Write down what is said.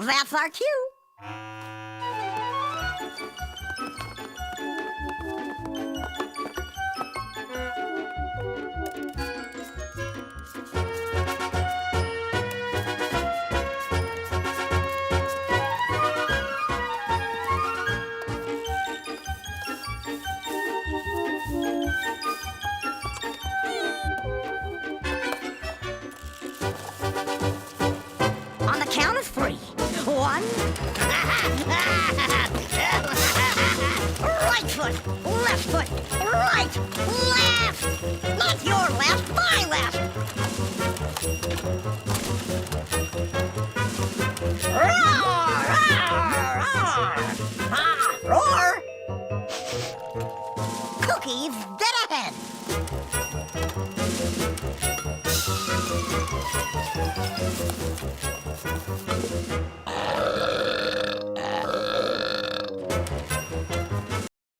That's our cue. On the count of three. One. Right foot, left foot, right, left. Not your left, my left. Roar, roar, roar. Cookies dead ahead.